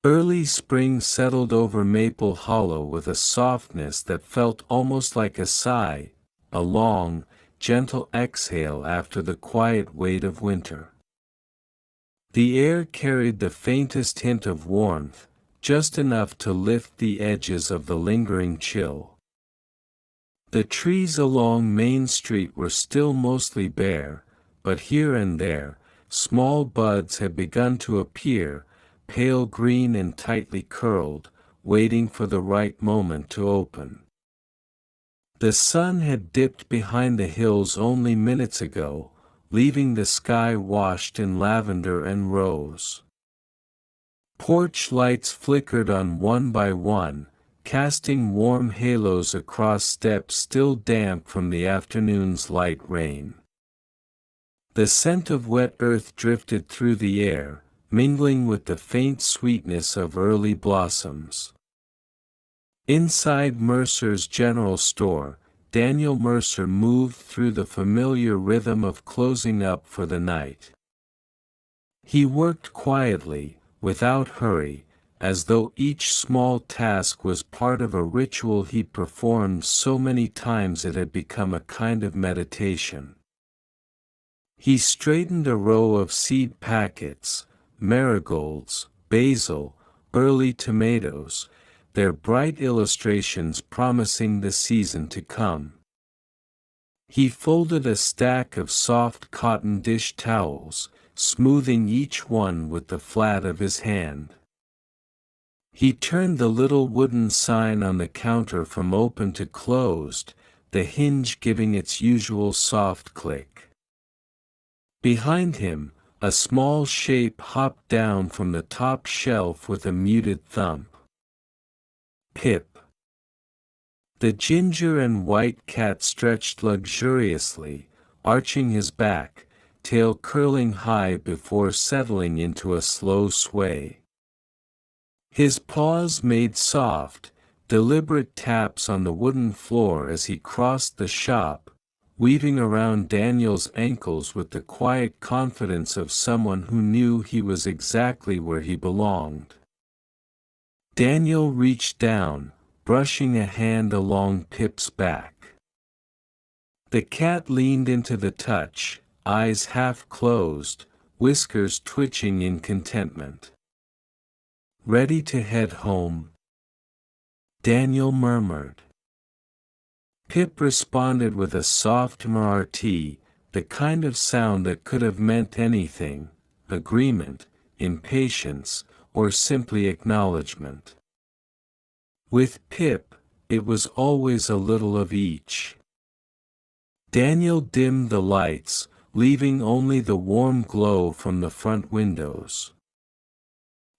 Early spring settled over Maple Hollow with a softness that felt almost like a sigh, a long, gentle exhale after the quiet weight of winter. The air carried the faintest hint of warmth, just enough to lift the edges of the lingering chill. The trees along Main Street were still mostly bare, but here and there, small buds had begun to appear, pale green and tightly curled, waiting for the right moment to open. The sun had dipped behind the hills only minutes ago, leaving the sky washed in lavender and rose. Porch lights flickered on one by one, casting warm halos across steps still damp from the afternoon's light rain. The scent of wet earth drifted through the air, mingling with the faint sweetness of early blossoms. Inside Mercer's general store, Daniel Mercer moved through the familiar rhythm of closing up for the night. He worked quietly, without hurry, as though each small task was part of a ritual he performed so many times it had become a kind of meditation. He straightened a row of seed packets, marigolds, basil, early tomatoes, their bright illustrations promising the season to come. He folded a stack of soft cotton dish towels, smoothing each one with the flat of his hand. He turned the little wooden sign on the counter from open to closed, the hinge giving its usual soft click. Behind him, a small shape hopped down from the top shelf with a muted thump. Pip. The ginger and white cat stretched luxuriously, arching his back, tail curling high before settling into a slow sway. His paws made soft, deliberate taps on the wooden floor as he crossed the shop, weaving around Daniel's ankles with the quiet confidence of someone who knew he was exactly where he belonged. Daniel reached down, brushing a hand along Pip's back. The cat leaned into the touch, eyes half closed, whiskers twitching in contentment. "Ready to head home?" Daniel murmured. Pip responded with a soft mrt, the kind of sound that could have meant anything: agreement, impatience, or simply acknowledgement. With Pip, it was always a little of each. Daniel dimmed the lights, leaving only the warm glow from the front windows.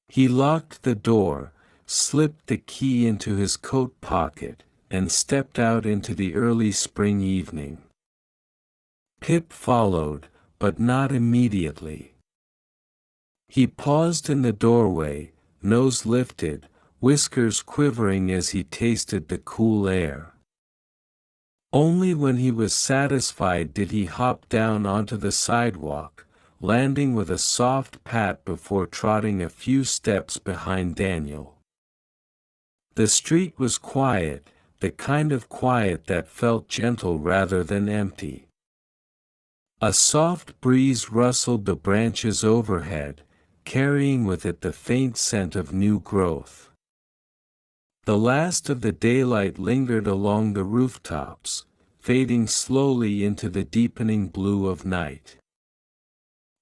He locked the door, slipped the key into his coat pocket, and stepped out into the early spring evening. Pip followed, but not immediately. He paused in the doorway, nose lifted, whiskers quivering as he tasted the cool air. Only when he was satisfied did he hop down onto the sidewalk, landing with a soft pat before trotting a few steps behind Daniel. The street was quiet, the kind of quiet that felt gentle rather than empty. A soft breeze rustled the branches overhead, carrying with it the faint scent of new growth. The last of the daylight lingered along the rooftops, fading slowly into the deepening blue of night.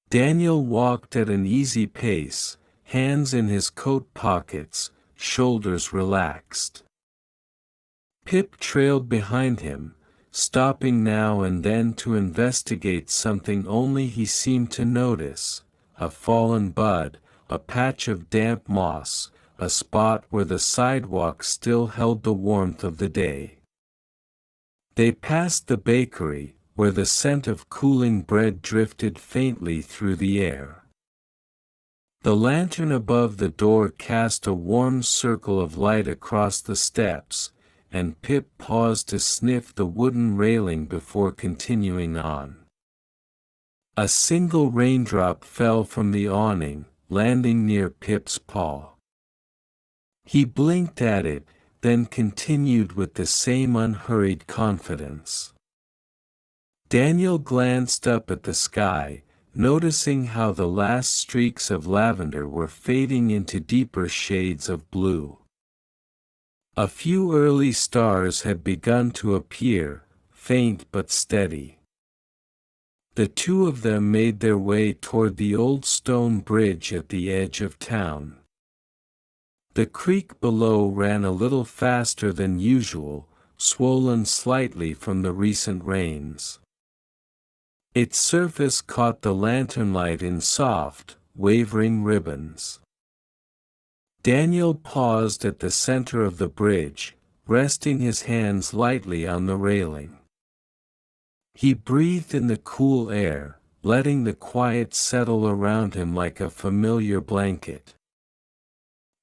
Daniel walked at an easy pace, hands in his coat pockets, shoulders relaxed. Pip trailed behind him, stopping now and then to investigate something only he seemed to notice: a fallen bud, a patch of damp moss, a spot where the sidewalk still held the warmth of the day. They passed the bakery, where the scent of cooling bread drifted faintly through the air. The lantern above the door cast a warm circle of light across the steps, and Pip paused to sniff the wooden railing before continuing on. A single raindrop fell from the awning, landing near Pip's paw. He blinked at it, then continued with the same unhurried confidence. Daniel glanced up at the sky, noticing how the last streaks of lavender were fading into deeper shades of blue. A few early stars had begun to appear, faint but steady. The two of them made their way toward the old stone bridge at the edge of town. The creek below ran a little faster than usual, swollen slightly from the recent rains. Its surface caught the lantern light in soft, wavering ribbons. Daniel paused at the center of the bridge, resting his hands lightly on the railing. He breathed in the cool air, letting the quiet settle around him like a familiar blanket.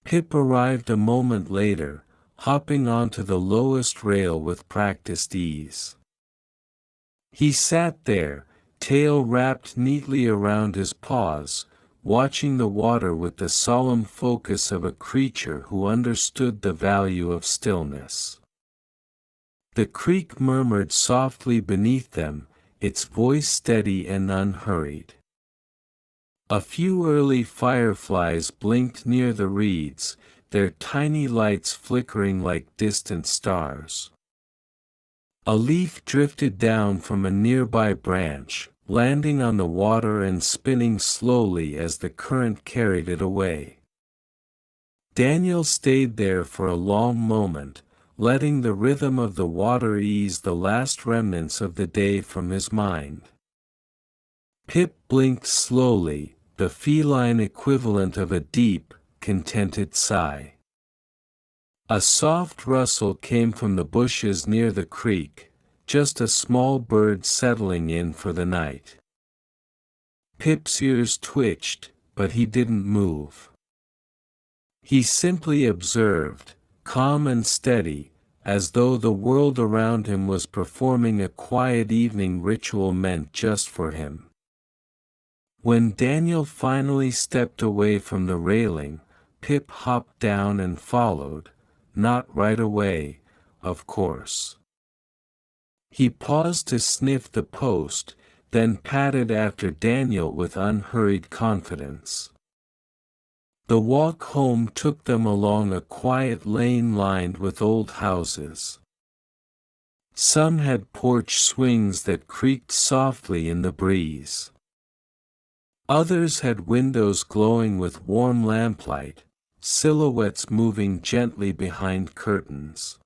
Pip arrived a moment later, hopping onto the lowest rail with practiced ease. He sat there, tail wrapped neatly around his paws, watching the water with the solemn focus of a creature who understood the value of stillness. The creek murmured softly beneath them, its voice steady and unhurried. A few early fireflies blinked near the reeds, their tiny lights flickering like distant stars. A leaf drifted down from a nearby branch, landing on the water and spinning slowly as the current carried it away. Daniel stayed there for a long moment, letting the rhythm of the water ease the last remnants of the day from his mind. Pip blinked slowly, the feline equivalent of a deep, contented sigh. A soft rustle came from the bushes near the creek, just a small bird settling in for the night. Pip's ears twitched, but he didn't move. He simply observed, calm and steady, as though the world around him was performing a quiet evening ritual meant just for him. When Daniel finally stepped away from the railing, Pip hopped down and followed, not right away, of course. He paused to sniff the post, then padded after Daniel with unhurried confidence. The walk home took them along a quiet lane lined with old houses. Some had porch swings that creaked softly in the breeze. Others had windows glowing with warm lamplight, silhouettes moving gently behind curtains.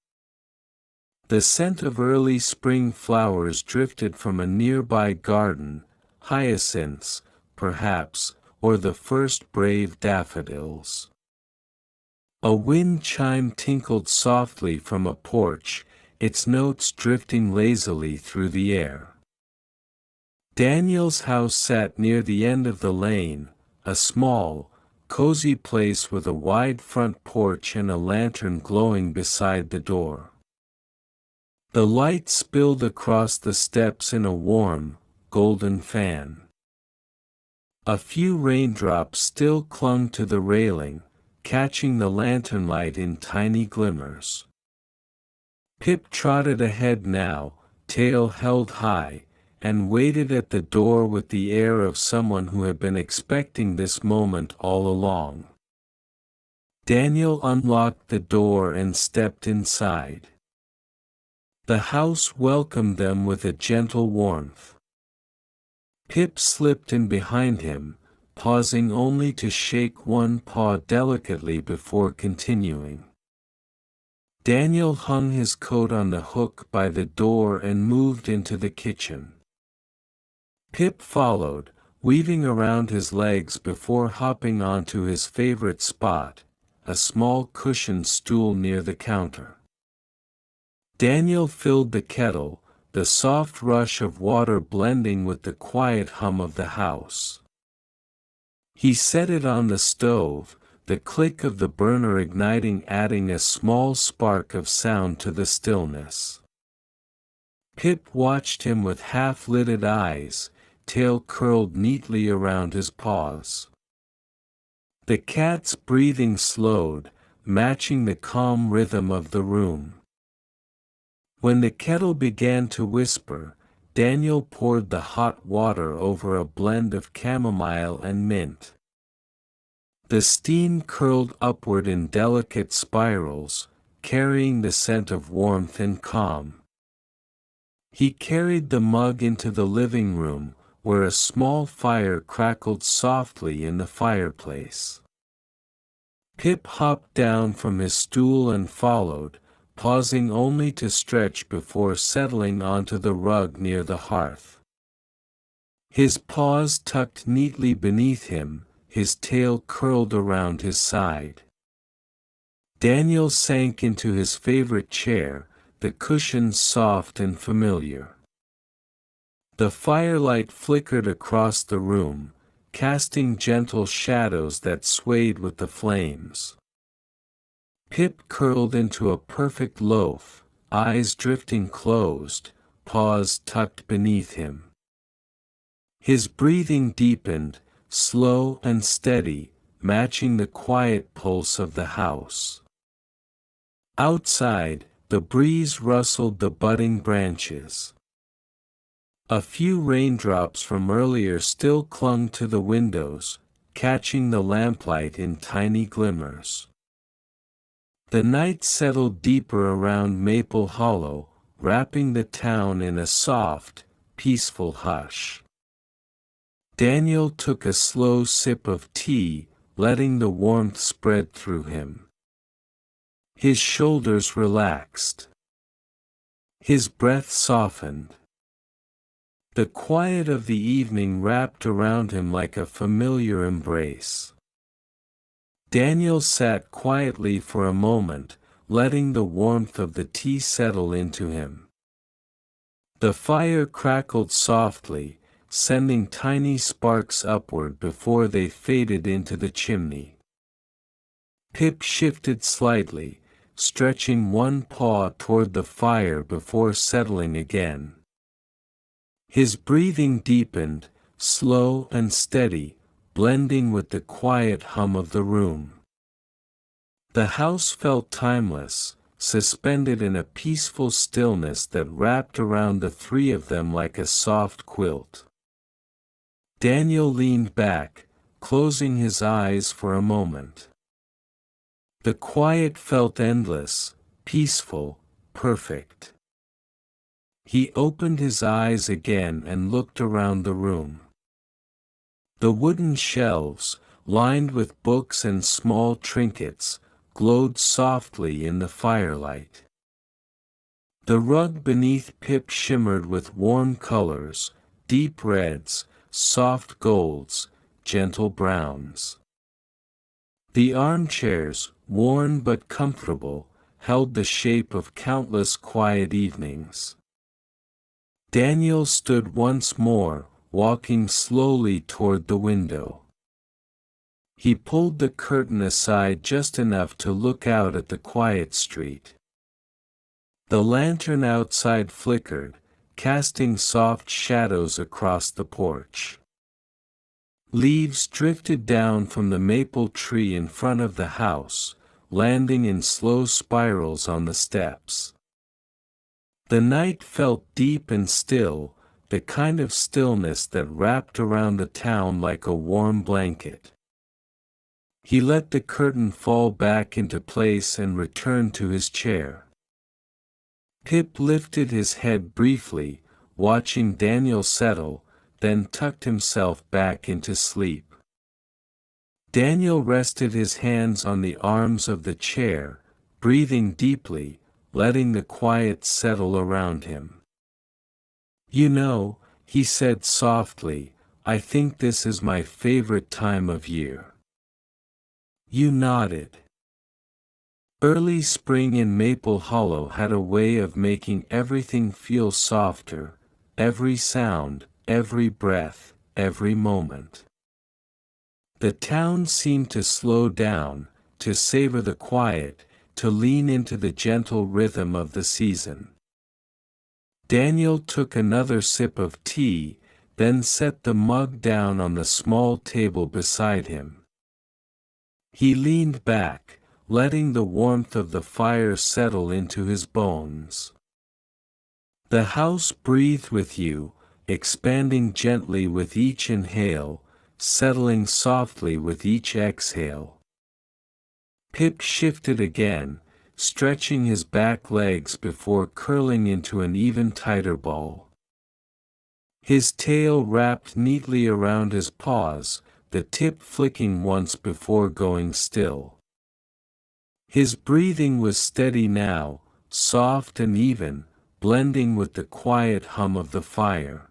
The scent of early spring flowers drifted from a nearby garden, hyacinths, perhaps, or the first brave daffodils. A wind chime tinkled softly from a porch, its notes drifting lazily through the air. Daniel's house sat near the end of the lane, a small, cozy place with a wide front porch and a lantern glowing beside the door. The light spilled across the steps in a warm, golden fan. A few raindrops still clung to the railing, catching the lantern light in tiny glimmers. Pip trotted ahead now, tail held high, and waited at the door with the air of someone who had been expecting this moment all along. Daniel unlocked the door and stepped inside. The house welcomed them with a gentle warmth. Pip slipped in behind him, pausing only to shake one paw delicately before continuing. Daniel hung his coat on the hook by the door and moved into the kitchen. Pip followed, weaving around his legs before hopping onto his favorite spot, a small cushioned stool near the counter. Daniel filled the kettle, the soft rush of water blending with the quiet hum of the house. He set it on the stove, the click of the burner igniting adding a small spark of sound to the stillness. Pip watched him with half-lidded eyes, tail curled neatly around his paws. The cat's breathing slowed, matching the calm rhythm of the room. When the kettle began to whisper, Daniel poured the hot water over a blend of chamomile and mint. The steam curled upward in delicate spirals, carrying the scent of warmth and calm. He carried the mug into the living room, where a small fire crackled softly in the fireplace. Pip hopped down from his stool and followed, pausing only to stretch before settling onto the rug near the hearth. His paws tucked neatly beneath him, his tail curled around his side. Daniel sank into his favorite chair, the cushions soft and familiar. The firelight flickered across the room, casting gentle shadows that swayed with the flames. Pip curled into a perfect loaf, eyes drifting closed, paws tucked beneath him. His breathing deepened, slow and steady, matching the quiet pulse of the house. Outside, the breeze rustled the budding branches. A few raindrops from earlier still clung to the windows, catching the lamplight in tiny glimmers. The night settled deeper around Maple Hollow, wrapping the town in a soft, peaceful hush. Daniel took a slow sip of tea, letting the warmth spread through him. His shoulders relaxed. His breath softened. The quiet of the evening wrapped around him like a familiar embrace. Daniel sat quietly for a moment, letting the warmth of the tea settle into him. The fire crackled softly, sending tiny sparks upward before they faded into the chimney. Pip shifted slightly, stretching one paw toward the fire before settling again. His breathing deepened, slow and steady, blending with the quiet hum of the room. The house felt timeless, suspended in a peaceful stillness that wrapped around the three of them like a soft quilt. Daniel leaned back, closing his eyes for a moment. The quiet felt endless, peaceful, perfect. He opened his eyes again and looked around the room. The wooden shelves, lined with books and small trinkets, glowed softly in the firelight. The rug beneath Pip shimmered with warm colors, deep reds, soft golds, gentle browns. The armchairs, worn but comfortable, held the shape of countless quiet evenings. Daniel stood once more, walking slowly toward the window. He pulled the curtain aside just enough to look out at the quiet street. The lantern outside flickered, casting soft shadows across the porch. Leaves drifted down from the maple tree in front of the house, landing in slow spirals on the steps. The night felt deep and still, the kind of stillness that wrapped around the town like a warm blanket. He let the curtain fall back into place and returned to his chair. Pip lifted his head briefly, watching Daniel settle, then tucked himself back into sleep. Daniel rested his hands on the arms of the chair, breathing deeply, letting the quiet settle around him. "You know," he said softly, "I think this is my favorite time of year." You nodded. Early spring in Maple Hollow had a way of making everything feel softer, every sound, every breath, every moment. The town seemed to slow down, to savor the quiet, to lean into the gentle rhythm of the season. Daniel took another sip of tea, then set the mug down on the small table beside him. He leaned back, letting the warmth of the fire settle into his bones. The house breathed with you, expanding gently with each inhale, settling softly with each exhale. Pip shifted again, stretching his back legs before curling into an even tighter ball. His tail wrapped neatly around his paws, the tip flicking once before going still. His breathing was steady now, soft and even, blending with the quiet hum of the fire.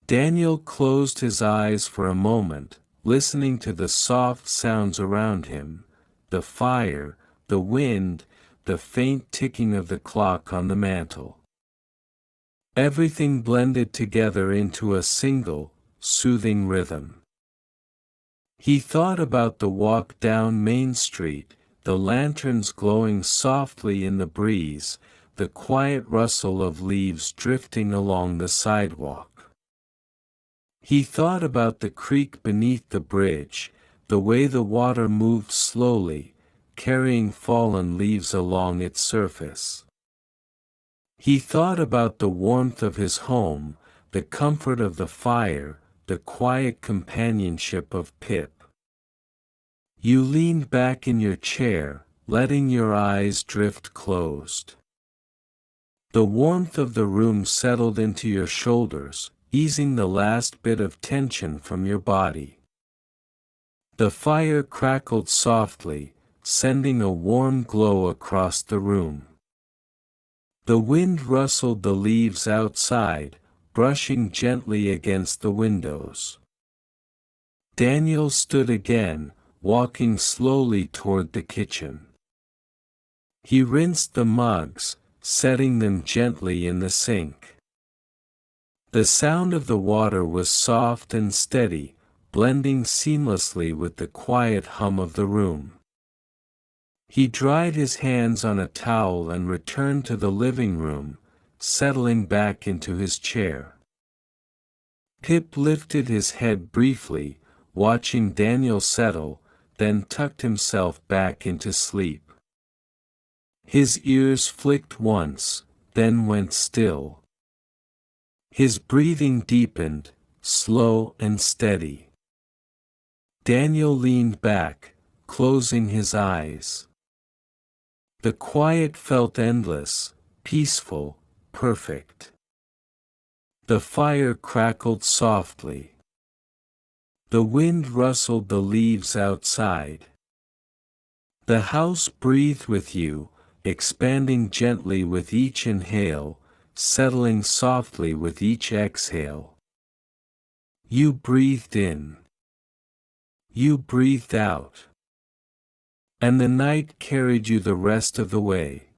Daniel closed his eyes for a moment, listening to the soft sounds around him, the fire, the wind, the faint ticking of the clock on the mantel. Everything blended together into a single, soothing rhythm. He thought about the walk down Main Street, the lanterns glowing softly in the breeze, the quiet rustle of leaves drifting along the sidewalk. He thought about the creek beneath the bridge, the way the water moved slowly, carrying fallen leaves along its surface. He thought about the warmth of his home, the comfort of the fire, the quiet companionship of Pip. You leaned back in your chair, letting your eyes drift closed. The warmth of the room settled into your shoulders, easing the last bit of tension from your body. The fire crackled softly, sending a warm glow across the room. The wind rustled the leaves outside, brushing gently against the windows. Daniel stood again, walking slowly toward the kitchen. He rinsed the mugs, setting them gently in the sink. The sound of the water was soft and steady, blending seamlessly with the quiet hum of the room. He dried his hands on a towel and returned to the living room, settling back into his chair. Pip lifted his head briefly, watching Daniel settle, then tucked himself back into sleep. His ears flicked once, then went still. His breathing deepened, slow and steady. Daniel leaned back, closing his eyes. The quiet felt endless, peaceful, perfect. The fire crackled softly. The wind rustled the leaves outside. The house breathed with you, expanding gently with each inhale, settling softly with each exhale. You breathed in. You breathed out. And the night carried you the rest of the way.